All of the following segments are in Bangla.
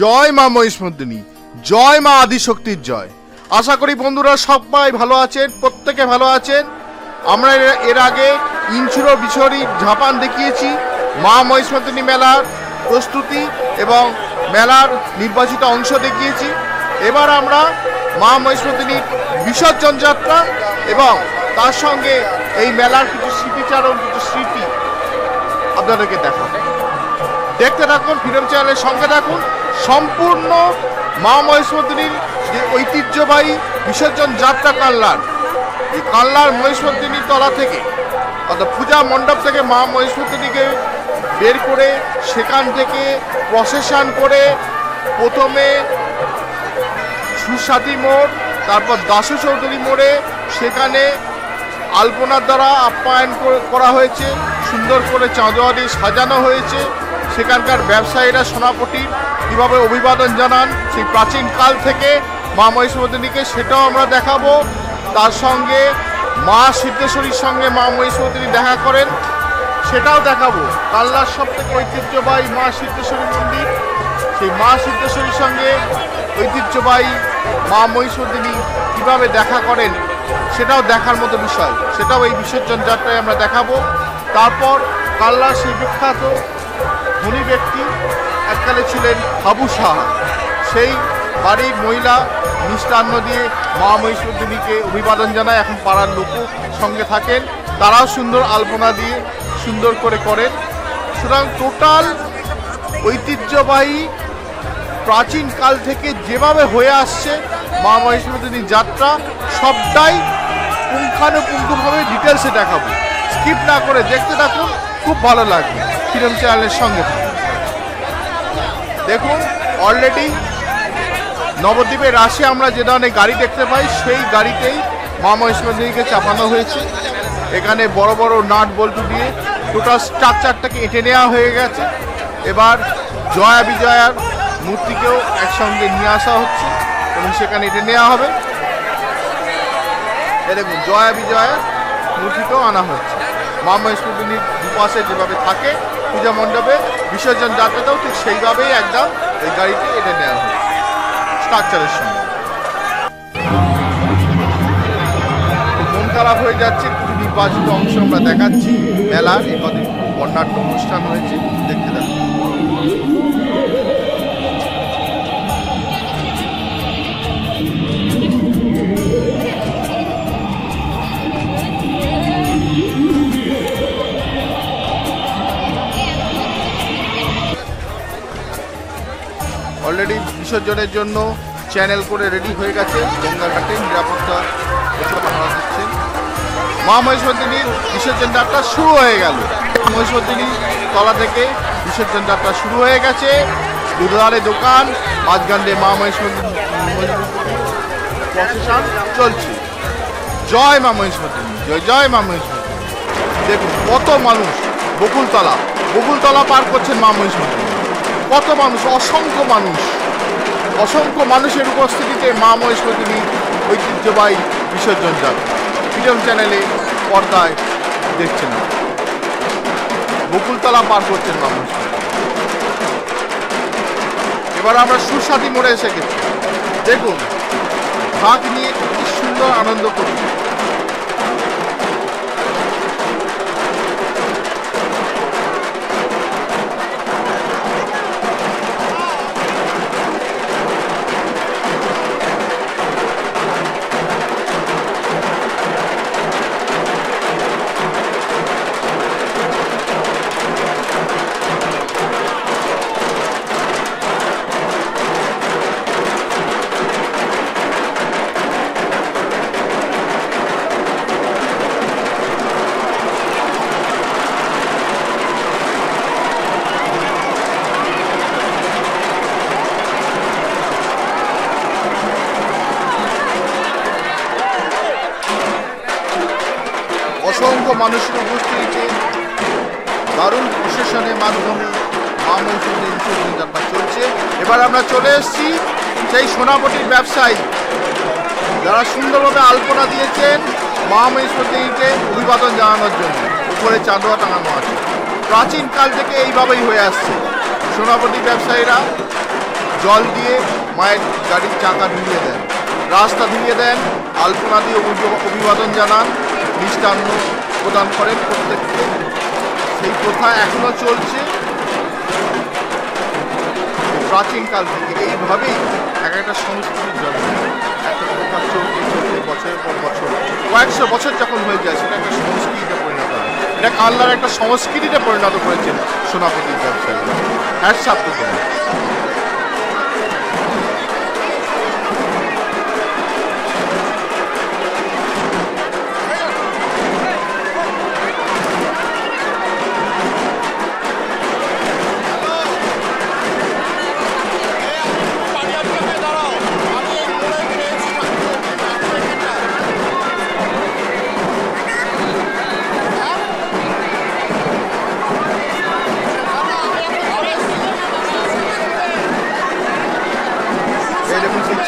জয় মা মহিষমর্দিনী, জয় মা আদিশক্তির জয়। আশা করি বন্ধুরা সবাই ভালো আছেন, প্রত্যেকে ভালো আছেন। আমরা এর আগে ইনচুরো বিছড়ি ঝাপান দেখিয়েছি মা মহিষমর্দিনী মেলার প্রস্তুতি এবং মেলার নির্বাচিত অংশ দেখিয়েছি। এবার আমরা মা মহিষমর্দিনীর বিসর্জন যাত্রা এবং তার সঙ্গে এই মেলার কিছু স্মৃতিচারণ, কিছু স্মৃতি আপনাদেরকে দেখাবো। দেখতে থাকুন, ফিল্ম চ্যানেলের সঙ্গে থাকুন। সম্পূর্ণ মা মহিষমর্দিনীর যে ঐতিহ্যবাহী বিসর্জন যাত্রা কাল্লার, এই কাল্লার মহিষমর্দিনীর তলা থেকে অর্থাৎ পূজা মণ্ডপ থেকে মা মহিষমর্দিনীকে বের করে সেখান থেকে প্রসেশন করে প্রথমে সুসাথী মোড়, তারপর দাসু চৌধুরী মোড়ে সেখানে আলপনার দ্বারা আপ্যায়ন করা হয়েছে, সুন্দর করে চাঁদোয়া দিয়ে সাজানো হয়েছে। সেখানকার ব্যবসায়ীরা সোনাপটির কীভাবে অভিবাদন জানান সেই প্রাচীন কাল থেকে মা মহিষমর্দিনীকে, সেটাও আমরা দেখাবো। তার সঙ্গে মা সিদ্ধেশ্বরীর সঙ্গে মা মহিষমর্দিনী দেখা করেন, সেটাও দেখাবো। কাল্লার সব থেকে ঐতিহ্যবাহী মা সিদ্ধেশ্বরী মন্দির, সেই মা সিদ্ধেশ্বরীর সঙ্গে ঐতিহ্যবাহী মা মহিষমর্দিনী কীভাবে দেখা করেন সেটাও দেখার মতো বিষয়, সেটাও এই বিসর্জন যাত্রায় আমরা দেখাবো। তারপর কাল্লার সেই বিখ্যাত ধনী ব্যক্তি এককালে ছিলেন হাবু সাহা, সেই বাড়ির মহিলা মিষ্টান্ন দিয়ে মা মহিষমর্দিনীকে অভিবাদন জানায়। এখন পাড়ার লোকও সঙ্গে থাকেন, তারাও সুন্দর আলপনা দিয়ে সুন্দর করে করেন। সুতরাং টোটাল ঐতিহ্যবাহী প্রাচীন কাল থেকে যেভাবে হয়ে আসছে মা মহিষমর্দিনীর যাত্রা, সবটাই পুঙ্খানুপুঙ্খভাবে ডিটেলসে দেখাবো। স্কিপ না করে দেখতে থাকুন, খুব ভালো লাগবে। ফিল্ম চ্যানেলের সঙ্গে দেখুন, অলরেডি নবদ্বীপের রাশে আমরা যে ধরনের গাড়ি দেখতে পাই সেই গাড়িতেই মা মহিষমর্দিনীকে চাপানো হয়েছে। এখানে বড় বড় নাট বল্টু দিয়ে টোটাল স্ট্রাকচারটাকে এঁটে নেওয়া হয়ে গেছে। এবার জয়া বিজয়ার মূর্তিকেও একসঙ্গে নিয়ে আসা হচ্ছে এবং সেখানে এঁটে নেওয়া হবে। দেখুন, জয়া বিজয়ার মূর্তিকেও আনা হচ্ছে। মা মহিষমর্দিনীর দুপাশে যেভাবে থাকে পূজা মণ্ডপে, বিসর্জন যাত্রাটাও ঠিক সেইভাবেই একদম এই গাড়িতে এঁটে নেওয়া হচ্ছে স্ট্রাকচারের সঙ্গে। মন খারাপ হয়ে যাচ্ছে, কিছু নির্বাচিত অংশ আমরা দেখাচ্ছি মেলার। এই কদিন বর্ণাঢ্য অনুষ্ঠান হয়েছে, দেখতে থাকুন। অলরেডি বিসর্জনের জন্য চ্যানেল করে রেডি হয়ে গেছে গঙ্গাঘাটে, নিরাপত্তা দিচ্ছেন। মা মহিষমর্দিনীর বিসর্জন যাত্রা শুরু হয়ে গেল। মহিষমর্দিনী তলা থেকে বিসর্জন যাত্রা শুরু হয়ে গেছে। দুধারে দোকান, মাঝখান দিয়ে মা মহিষমর্দিনী প্রসেশন চলছে। জয় মা মহিষমর্দিনী, জয় জয় মা মহিষমর্দিনী। দেখুন কত মানুষ, বকুলতলা পার করছেন মা মহিষমর্দিনী। কত মানুষ, অসংখ্য মানুষের উপস্থিতিতে মা মহিষমর্দিনী ঐতিহ্যবাহী বিসর্জন যাত্রা ফিল্ম চ্যানেলে পর্দায় দেখছেন। বকুলতলা পার করছেন মা মহিষমর্দিনী। এবার আমরা সুসাথী মোড়ে এসে গেছি। দেখুন ঢাক নিয়ে কি সুন্দর আনন্দ করছে। অসংখ্য মানুষের উপস্থিতিতে দারুণ প্রসেশনের মাধ্যমে মা মহিষমর্দিনীর বিসর্জন যাত্রা চলছে। এবার আমরা চলে এসেছি সেই সোনাপটির ব্যবসায়ী, যারা সুন্দরভাবে আলপনা দিয়েছেন মা মহিষমর্দিনীকে অভিবাদন জানানোর জন্য। উপরে চাঁদোয়া টাঙানো আছে, প্রাচীন কাল থেকে এইভাবেই হয়ে আসছে। সোনাপটি ব্যবসায়ীরা জল দিয়ে মায়ের গাড়ির চাকা ধুইয়ে দেন, রাস্তা ধুইয়ে দেন, আলপনা দিয়ে অভিবাদন জানান, মিষ্টান্ন প্রদান করেন প্রত্যেককে। সেই প্রথা এখনো চলছে প্রাচীনকাল থেকে। এইভাবেই একটা সংস্কৃতির জন্ম, একটা প্রথা চলতে চলতে বছরের পর বছর, কয়েকশো বছর যখন হয়ে যায় সেটা একটা সংস্কৃতিতে পরিণত হয়। এটা কালনার একটা সংস্কৃতিতে পরিণত করেছেন সোনাপতির ব্যবসায়ীরা। হ্যাঁ সাপ্ত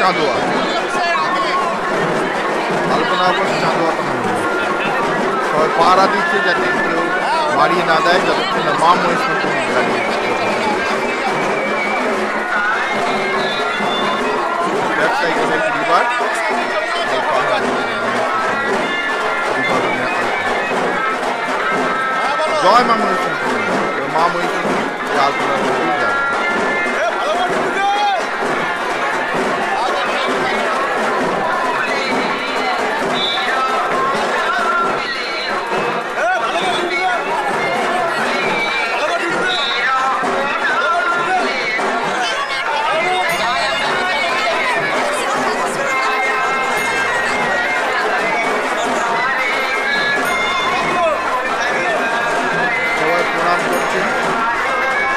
চাঁদোয়া আলপনা চাঁদোয়া সবাই পাহারা দিচ্ছে যাতে কেউ মারিয়ে না দেয়, যতক্ষণ না মা মহেশ্বরী দাঁড়িয়ে। ব্যবসায়িকদের পরিবার জয় মা মহেশ্বরী, মা মহেশ্বরী আলপনা যাবে।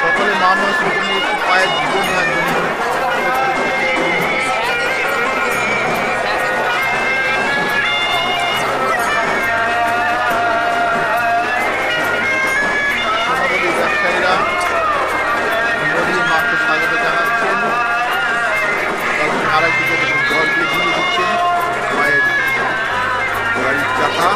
সকলে মা মহেশ্বরী একটু পায়ের ধুয়ে নেওয়ার জন্য ব্যবসায়ীরা নদীর মাকে স্বাগত জানাচ্ছেন, আরেকদিকে জল দিয়ে ধুয়ে দিচ্ছেন মায়ের গাড়ির চাকা।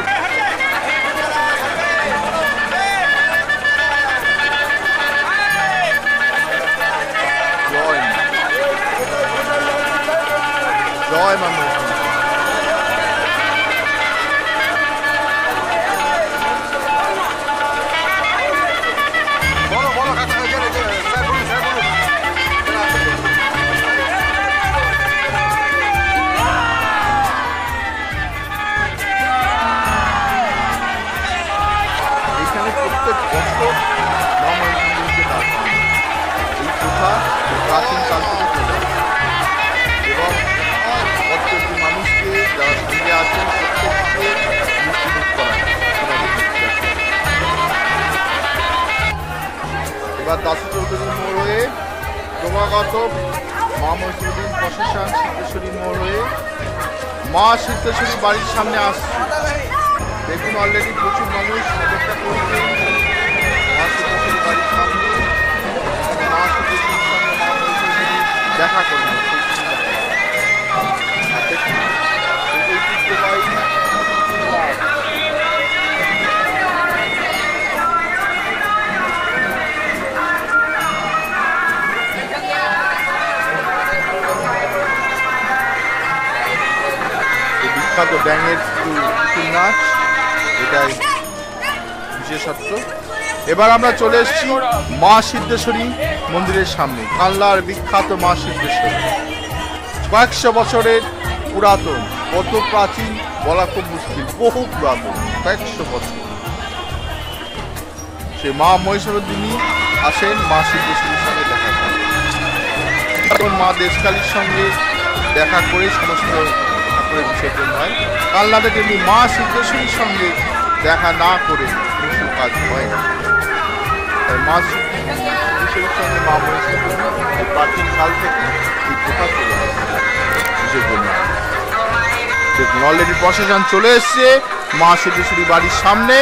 জয় মা মহেশ্বরী। এখানে প্রত্যেক বছর মা মহেশ্বরীকে ডাকা হয়। এই প্রথা প্রাচীন কাল থেকে চলে আসে এবং প্রত্যেকটি মানুষকে যারা সঙ্গে আছেন প্রত্যেককে মুক্তিমুখ করা। এবার দাসু চৌধুরী মোড় হয়ে ক্রমাগত মা মহেশ্বরী প্রশাসন সিদ্ধেশ্বরী মোড় হয়ে মা সিদ্ধেশ্বরী বাড়ির সামনে আসছে। দেখুন অলরেডি প্রচুর মানুষ অপেক্ষা করছে মা সিদ্ধেশ্বরী বাড়ির সামনে, মা সিদ্ধেশ্বরীর সামনে মা মহেশ্বরী দেখা করবে। বিখ্যাত ব্যাঙের পুতুল নাচ, এটাই বিশেষত্ব। এবার আমরা চলে এসেছি মা সিদ্ধেশ্বরী মন্দিরের সামনে। কালনার বিখ্যাত মা সিদ্ধেশ্বরী কয়েকশো বছরের পুরাতন, কত প্রাচীন বলা খুব মুশকিল, বহু পুরাতন, কয়েকশো বছর। সে মা মহিষমর্দিনী আসেন মা সিদ্ধেশ্বরীর সঙ্গে দেখা করেন। এখন মা দেশকালীর সঙ্গে দেখা করে সমস্ত ঠাকুরের বিসর্জন হয়। কালনাতে তেমনি মা সিদ্ধেশ্বরীর সঙ্গে দেখা না করে কিছু কাজ হয় না। তাই মা সিদ্ধেশ্বরীর সঙ্গে মা মহিষমর্দিনী প্রাচীন কাল থেকে এই প্রথা চলে আসে বিসর্জন। দেখুন অলরেডি প্রশাসন চলে এসছে মা সিদ্ধেশ্বরী বাড়ির সামনে।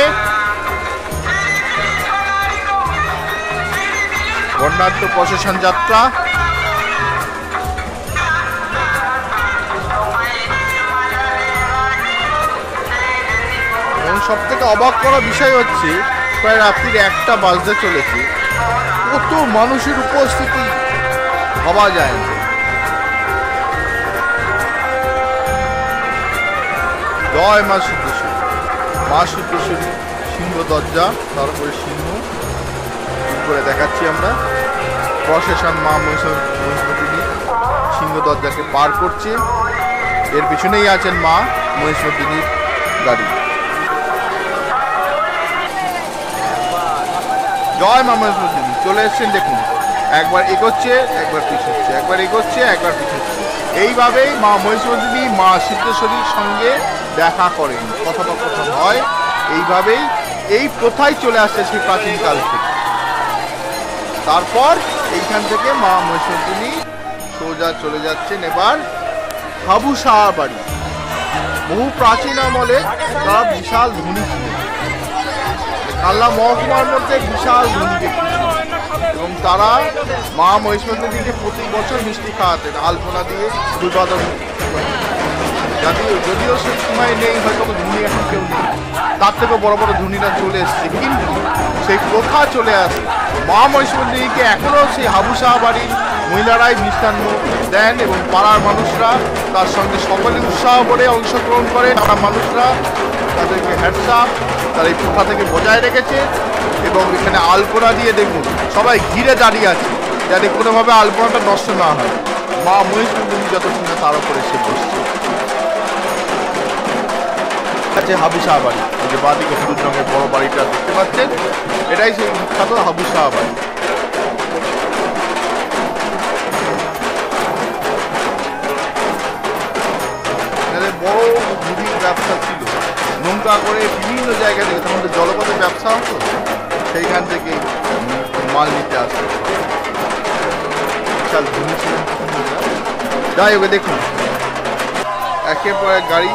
বর্ণাঢ্য প্রশাসন যাত্রা। এবং সব থেকে অবাক করা বিষয় হচ্ছে প্রায় রাত্রির 1টা বাজতে চলেছে, কত মানুষের উপস্থিতি। ভাবা যায় না। জয় মা সিদ্ধেশ্বরী। মা সিদ্ধেশ্বরী সিংহ দরজা, তারপরে সিংহ করে দেখাচ্ছি আমরা। প্রশাসন মা মহিষমর্দিনী সিংহ দরজাকে পার করছে। এর পিছনেই আছেন মা মহিষমর্দিনীর গাড়ি। জয় মা মহিষমর্দিনী চলে এসছেন, দেখুন একবার এগোচ্ছে একবার পিছচ্ছে, একবার এগোচ্ছে একবার পিছচ্ছে। এইভাবেই মা মহিষমর্দিনী মা সিদ্ধেশ্বরীর সঙ্গে দেখা করেন, কথোপকথন হয়। এইভাবেই এই প্রথাই চলে আসছে সেই প্রাচীনকাল থেকে। তারপর এইখান থেকে মা মহিষমর্দিনী সোজা চলে যাচ্ছেন এবার হাবু শাহ বাড়ি। বহু প্রাচীন আমলে তারা বিশাল ধনী ছিলেন, কাল্লা মহকুমার মধ্যে বিশাল ধনী ব্যক্তি ছিলেন, এবং তারা মা মহিষমর্দিনীকে প্রতি বছর মিষ্টি খাওয়াতেন আলপনা দিয়ে দুর্বাদন। যদিও সেই সময় নেই, হয়তো ধনী এখন কেউ নেই, তার থেকেও বড় বড় ধনীরা চলে এসছে, কিন্তু সেই প্রথা চলে আসে। মা মহিষমর্দিনীকে এখনও সেই হাবু শাহ বাড়ির মহিলারাই মিষ্টান্ন দেন এবং পাড়ার মানুষরা তার সঙ্গে সকলে উৎসাহ করে অংশগ্রহণ করে। পাড়ার মানুষরা তাদেরকে হ্যাটসঅ্যাপ, তারা এই প্রথা থেকে বজায় রেখেছে। এবং এখানে আলপনা দিয়ে দেখুন সবাই ঘিরে দাঁড়িয়ে আছে, যাতে কোনোভাবে আলপনাটা নষ্ট না হয়। মা মহিষমর্দিনী যতক্ষণ তার উপরে সে বসছে। আছে হাবু শাহ বাড়ি, যে বাদিকে হলুদ রঙের বড় বাড়িটা দেখতে পাচ্ছেন, এটাই সেই বিখ্যাত হাবু শাহ বাড়ি। এখানে বড় মুদির ব্যবসা ছিল, নৌকা করে বিভিন্ন জায়গা থেকে, তখন তো জলপথে ব্যবসা হতো, সেইখান থেকে মাল নিতে আসতো। বিশাল ধনী ছিলেন। যাই হোক, দেখুন একের পর এক গাড়ি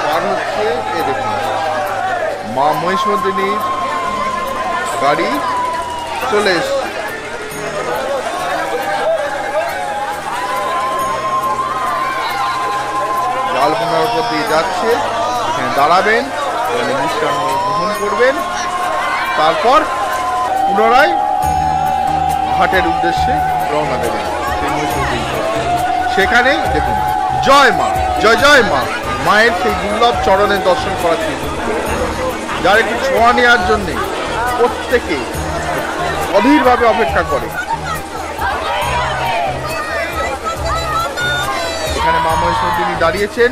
পার হচ্ছে। এ দেখুন মা মহিষমর্দিনীর গাড়ি চলে এসছে। আলপনার উপর দিয়ে যাচ্ছে, এখানে দাঁড়াবেন, এখানে মিষ্টান্ন গ্রহণ করবেন, তারপর পুনরায় ঘাটের উদ্দেশ্যে রওনা দেবেন। সেখানে দেখুন জয় মা, জয় জয় মা, মায়ের সেই দুর্লভ চরণের দর্শন করার জন্য, যার একটি ছোঁয়া নেওয়ার জন্যে প্রত্যেকে অধীরভাবে অপেক্ষা করে। এখানে মা মহিষমর্দিনী দাঁড়িয়েছেন,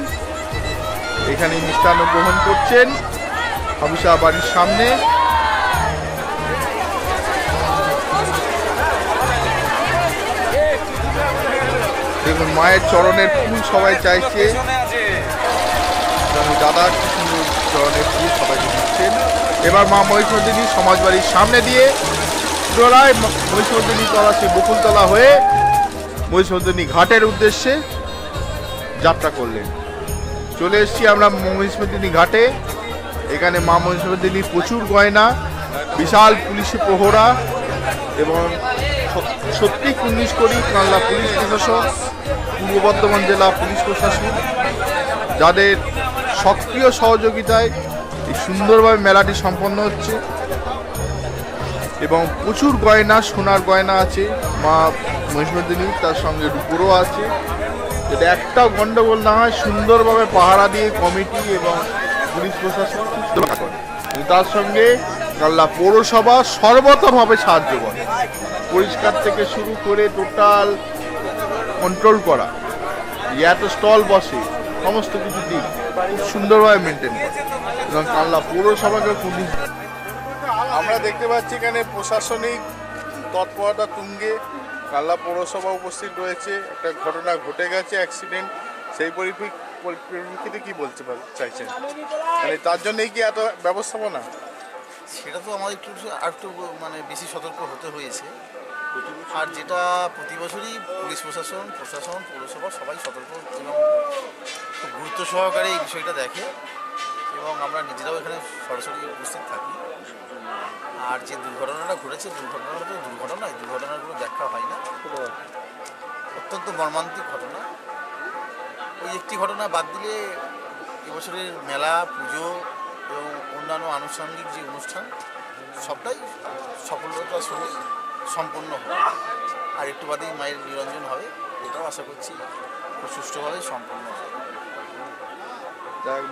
এখানে মিষ্টান্ন গ্রহণ করছেন হাবু শাহ বাড়ির সামনে। দেখুন মায়ের চরণের ফুল সবাই চাইছে, দাদা কি সুন্দর চরণের ফুল সবাইকে দিচ্ছেন। এবার মা মহিষমর্দিনী সমাজ বাড়ির সামনে দিয়ে পুনরায় মহিষমর্দিনী তলা, সে বকুলতলা হয়ে মহিষমর্দিনী ঘাটের উদ্দেশ্যে যাত্রা করলেন। চলে এসেছি আমরা মহিষমর্দিনী ঘাটে। এখানে মা মহিষমর্দিনীর প্রচুর গয়না, বিশাল পুলিশি প্রহরা, এবং সত্যি কুর্নিশ করি কানলা পুলিশ প্রশাসন, পূর্ব বর্ধমান জেলা পুলিশ প্রশাসন, যাদের সক্রিয় সহযোগিতায় এই সুন্দরভাবে মেলাটি সম্পন্ন হচ্ছে। এবং প্রচুর গয়না, সোনার গয়না আছে মা মহিষমর্দিনী, তার সঙ্গে রূপোরও আছে, যাতে একটাও গন্ডগোল না হয় সুন্দরভাবে পাহারা দিয়ে কমিটি এবং পুলিশ প্রশাসন করে। তার সঙ্গে কাল্লা পৌরসভা সর্বতভাবে সাহায্য করে, পরিষ্কার থেকে শুরু করে টোটাল কন্ট্রোল করা, এত স্টল বসে, সমস্ত কিছু দিক খুব সুন্দরভাবে মেনটেন করে। এবং কাল্লা পৌরসভাকে পুলিশ, আমরা দেখতে পাচ্ছি এখানে প্রশাসনিক তৎপরতা তুঙ্গে। কাল্লা পৌরসভা উপস্থিত রয়েছে, একটা ঘটনা ঘটে গেছে, অ্যাক্সিডেন্ট, সেই পরিপ্রেক্ষিতে কি বলতে চাইছেন? মানে তার জন্যই কি এত ব্যবস্থাপনা? সেটা তো আমাদের একটু মানে বেশি সতর্ক হতে হয়েছে। আর যেটা প্রতি বছরই পুলিশ প্রশাসন পৌরসভা সবাই সতর্ক এবং খুব গুরুত্ব সহকারে এই বিষয়টা দেখে, এবং আমরা নিজেরাও এখানে সরাসরি উপস্থিত থাকি। আর যে দুর্ঘটনাটা ঘটেছে, দুর্ঘটনার কোনো ব্যাখ্যা হয় না, অত্যন্ত মর্মান্তিক ঘটনা। ওই একটি ঘটনা বাদ দিলে এবছরের মেলা, পুজো এবং অন্যান্য আনুষঙ্গিক যে অনুষ্ঠান সবটাই সফলতার সঙ্গে সম্পন্ন হয়। আর একটু বাদেই মায়ের নিরঞ্জন হবে, এটাও আশা করছি খুব সুষ্ঠুভাবে সম্পন্ন হবে।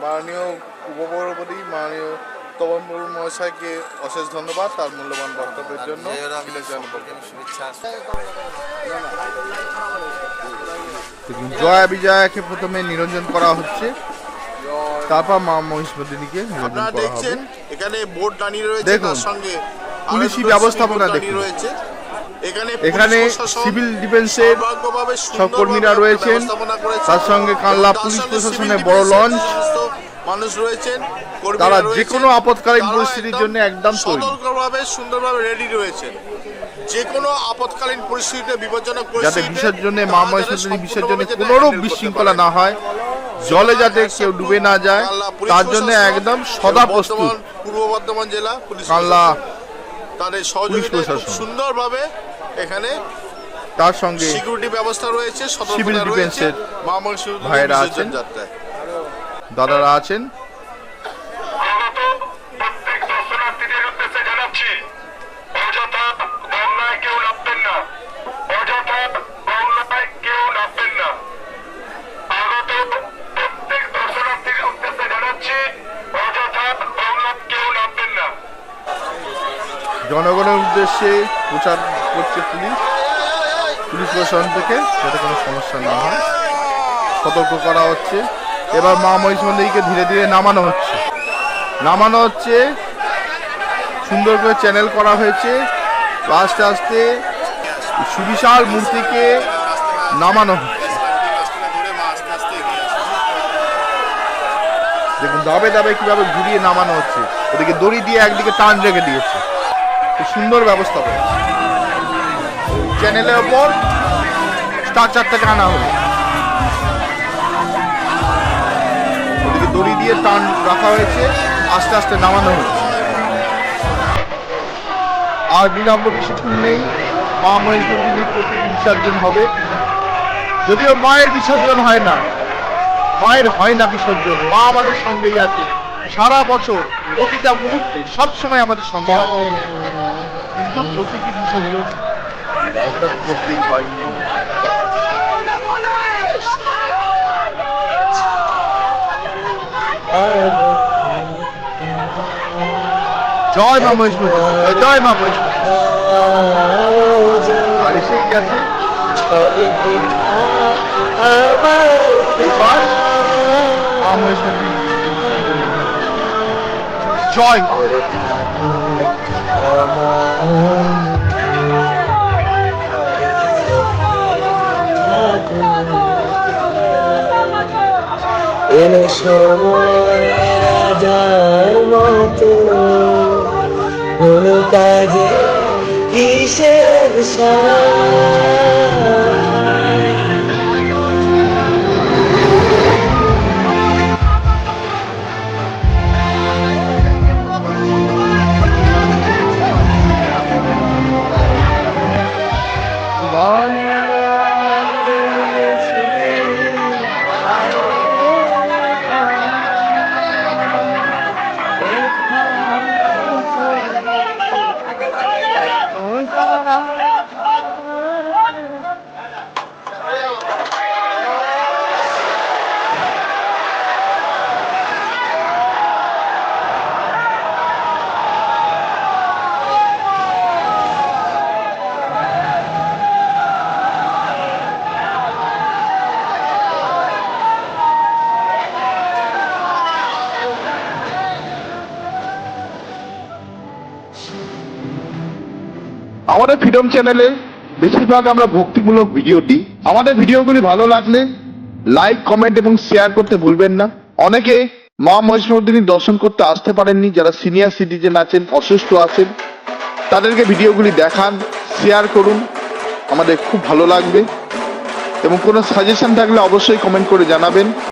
মাননীয় উপপৌরপতি মাননীয় তপন বড়ুয়া মহাশয়কে অশেষ ধন্যবাদ তার মূল্যবান বক্তব্যের জন্য। শুভেচ্ছা। জয়া বিজয়াকে প্রথমে নিরঞ্জন করা হচ্ছে, তারপর মা মহিষমর্দিনীকে নিরঞ্জন আপনারা করা হবে। দেখছেন এখানে বোর্ড দাঁড়িয়ে রয়েছে, দেখুন, তার সঙ্গে পুলিশি আরো দুটো ব্যবস্থাপনা সিভিল দেখুন। রয়েছে। এখানে এখানে পুলিশ প্রশাসন সিভিল ডিফেন্সের সর্বাঙ্গভাবে সব সুন্দরভাবে কর্মীরা রয়েছেন, ব্যবস্থাপনা করেছে। তার সঙ্গে কানলা তার পুলিশ সঙ্গে প্রশাসনের সিভিল বড় ডিফেন্সের লঞ্চ, যে সমস্ত মানুষ রয়েছেন, কর্মীরা তারা যে রয়েছেন, কোনো আপৎকালীন তারা পরিস্থিতির জন্য একদম তৈরি। সতর্কভাবে সুন্দরভাবে রেডি রয়েছেন। যে কোনো আপৎকালীন পরিস্থিতিতে, বিপজ্জনক যাতে পরিস্থিতিতে বিসর্জনে মা তারা মহেশ্বরী যাতে বিসর্জনে সম্পূর্ণভাবে কোনোরূপ handle করতে বিশৃঙ্খলা পারে। না হয়, জলে যাতে কেউ ডুবে না যায়, কানলা পুলিশ তার জন্য প্রশাসন একদম এবং সদা প্রস্তুত পূর্ব বর্ধমান জেলা পুলিশ কানলা প্রশাসন তাদের সহযোগিতায় খুব প্রশাসন। সুন্দরভাবে এখানে তার সঙ্গে সিকিউরিটি ব্যবস্থা রয়েছে, সিভিল সতর্কতা রয়েছে। ডিফেন্সের মা মহিষমর্দিনী ভাইয়েরা বিসর্জন আছেন। যাত্রায় দাদারা আছেন। আগত প্রত্যেক দর্শনার্থীদের উদ্দেশ্যে জানাচ্ছি, অযথা গঙ্গায় কেউ নামবেন না, অযথা গঙ্গায় কেউ নামবেন না। আগত প্রত্যেক দর্শনার্থীর উদ্দেশ্যে জানাচ্ছি, অযথা গঙ্গায় কেউ নামবেন না। জনগণের উদ্দেশ্যে প্রচার করছে পুলিশ প্রশাসন থেকে, যাতে কোনো সমস্যা না হয় সতর্ক করা হচ্ছে। এবার মা মহিষমর্দিনীকে ধীরে ধীরে নামানো হচ্ছে, সুন্দর করে চ্যানেল করা হয়েছে। আস্তে আস্তে সুবিশাল মূর্তিকে নামানো হচ্ছে। দেখুন দাবে দাবে কিভাবে ঘুরিয়ে নামানো হচ্ছে, ওদিকে দড়ি দিয়ে একদিকে টান রেখে দিয়েছে, খুব সুন্দর ব্যবস্থা করে। চ্যানেলের ওপর স্ট্রাকচারটাকে আনা হলো, ওদিকে দড়ি দিয়ে টান রাখা হয়েছে, আস্তে আস্তে নামানো হচ্ছে। আর বিলম্ব বেশিক্ষণ নেই, মা মহেশ্বরীর বিসর্জন হবে। যদিও মায়ের বিসর্জন হয় না, মায়ের হয় না বিসর্জন, মা আমাদের সঙ্গেই আছে সারা বছর, প্রতিটা মুহূর্তে সবসময় আমাদের সঙ্গে আছে। কিন্তু প্রতিটি বিসর্জন একটা করতেই হয়। জয় মা মহেশ্বরী, জয় মা মহেশ্বরী। আর এসে গেছে এবার মা মহেশ্বরী। জয় মা। এলো সময় রাজার মতো, কোনো কাজে কিসের সায়? আমাদের ফ্রিডম চ্যানেলে বেশিরভাগ আমরা ভক্তিমূলক ভিডিও দিই। আমাদের ভিডিওগুলি ভালো লাগলে লাইক, কমেন্ট এবং শেয়ার করতে ভুলবেন না। অনেকে মা মহিষমর্দিনীর দর্শন করতে আসতে পারেননি, যারা সিনিয়র সিটিজেন আছেন, অসুস্থ আছেন, তাদেরকে ভিডিওগুলি দেখান, শেয়ার করুন, আমাদের খুব ভালো লাগবে। এবং কোনো সাজেশন থাকলে অবশ্যই কমেন্ট করে জানাবেন।